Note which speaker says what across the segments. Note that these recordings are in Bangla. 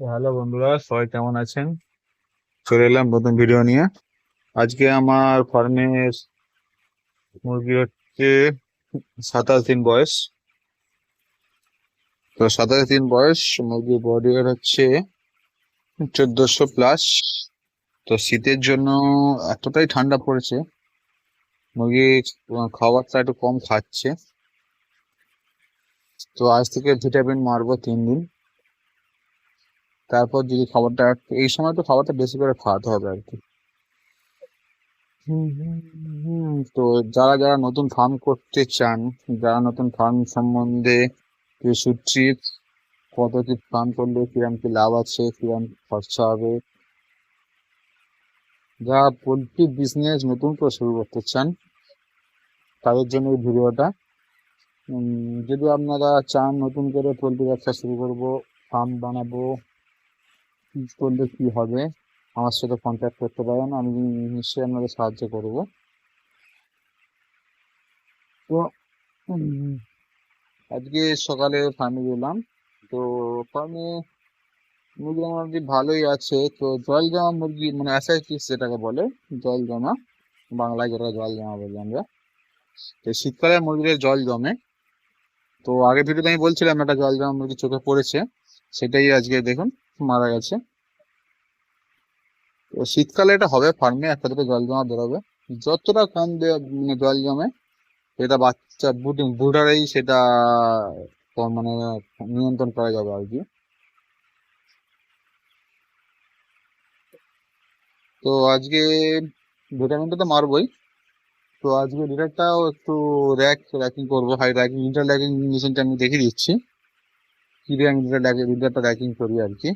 Speaker 1: হ্যালো বন্ধুরা, সবাই কেমন আছেন? চলে এলাম নতুন ভিডিও নিয়ে। আজকে আমার ফার্মের মুরগি হচ্ছে 27 দিন বয়স। তো 27 দিন বয়স মুরগির বডি ওয়েট হচ্ছে 1400+। তো শীতের জন্য এতটাই ঠান্ডা পড়েছে, মুরগি খাবারটা একটু কম খাচ্ছে। তো আজ থেকে ভিটামিন মারবো 3 দিন। তারপর যদি খাবারটা এই সময় তো খাবারটা বেশি করে খাওয়াতে হবে আর কি। তো যারা যারা নতুন ফার্ম করতে চান, যারা নতুন ফার্ম সম্বন্ধে কিছু টিপস, কত কি ফার্ম করলে কিরম কি লাভ আছে, কিরম খরচা হবে, যারা পোলট্রি বিজনেস নতুন করে শুরু করতে চান তাদের জন্য এই ভিডিওটা। যদি আপনারা চান নতুন করে পোলট্রি ব্যবসা শুরু করব, ফার্ম বানাবো, কি করলে কি হবে, আমার সাথে কন্ট্যাক্ট করতে পারেন, আমি নিশ্চয়ই আপনাদের সাহায্য করব। তো উম, আজকে সকালে ফার্মে গেলাম। তো ফার্মে মুরগি মোটামুটি ভালোই আছে। তো জল জমা মুরগি মানে অ্যাসাইটিস যেটাকে বলে, জল জমা, বাংলায় যেটা জল জমা বলি আমরা। তো শীতকালে মুরগিদের জল জমে। তো আগের ভিডিওতে আমি বলছিলাম একটা জল জমা মুরগি চোখে পড়েছে, সেটাই আজকে দেখুন মারা গেছে। তো শীতকালে এটা হবে, ফার্মে একটা দুটো জল জমা বেরোবে। যতটা কম মানে জল জমে, এটা বাচ্চা বুডারেই সেটা মানে নিয়ন্ত্রণ করা যাবে আর কি। তো আজকে ভিটামিনটা তো মারবই। তো আজকে লিটারটাও একটু র্যাকিং করবো, হাই র্যাকিং লিটার র্যাকিং মেশিনটা আমি দেখিয়ে দিচ্ছি কি দিয়ে আমি লিটারটা র্যাকিং করি আর কি।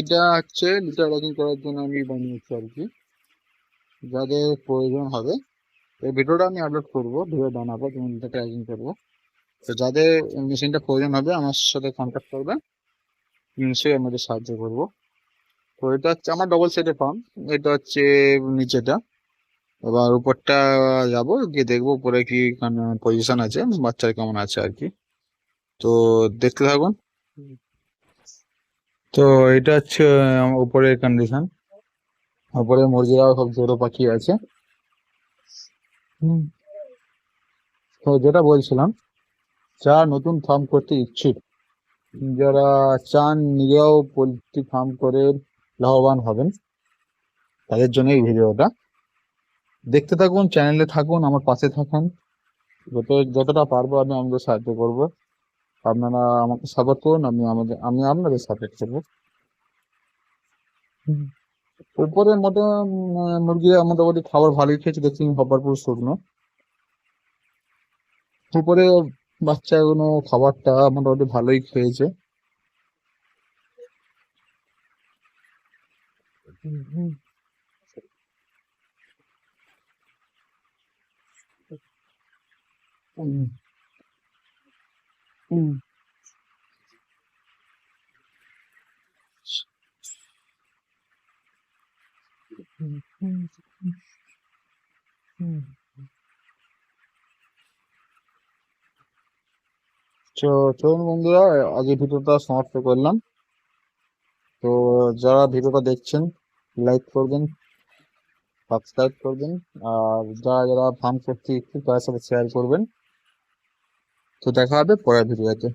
Speaker 1: এটা হচ্ছে লিটার র্যাকিং করার জন্য আমি বানিয়েছি আর কি। যাদের প্রয়োজন হবে এই ভিডিওটা আমি আপলোড করবো, ভিডিও বানাবো যেমন লিটার র্যাকিং করবো। তো যাদের মেশিনটা প্রয়োজন হবে আমার সাথে কন্ট্যাক্ট করবে, নিশ্চয়ই আমাদের সাহায্য করবো। তো এটা হচ্ছে আমার ডবল সেটের ফার্ম। এটা হচ্ছে নিচেটা, এবার উপরটা যাবো, গিয়ে দেখবো উপরে কি পজিশন আছে, বাচ্চার কেমন আছে আর কি। তো দেখতে থাকুন। তো এটা হচ্ছে উপরের কন্ডিশন। উপরে মুরগিরাও সব জোড়ো পাখি আছে। হুম। তো যেটা বলছিলাম, যারা নতুন ফার্ম করতে ইচ্ছুক, যারা চান নিজেও পোলট্রি ফার্ম করে লাভবান হবেন, তাদের জন্য এই ভিডিওটা। দেখতে থাকুন, চ্যানেলে থাকুন, আমার পাশে থাকুন। যতটা পারবো আমি আমাদের সাহায্য করব। আপনারা আমাকে সাপোর্ট করুন, আমি আপনাদের সাপোর্ট করবো। হুম। উপরে মুরগিরা মোটামুটি খাবার ভালোই খেয়েছে, দেখছি খবরপুর শুকনো। উপরে বাচ্চাগুলো খাবারটা মোটামুটি ভালোই খেয়েছে। হুম, হুম, হুম, হুম, হুম, হুম, হুম। তো চলুন বন্ধুরা, আজকে ভিডিওটা সমাপ্ত করলাম। তো যারা ভিডিওটা দেখছেন লাইক করবেন, সাবস্ক্রাইব করবেন, আর যারা যারা ফার্ম করতে ইচ্ছুক তাদের সাথে শেয়ার করবেন। তো দেখা হবে পরের ভিডিওতে।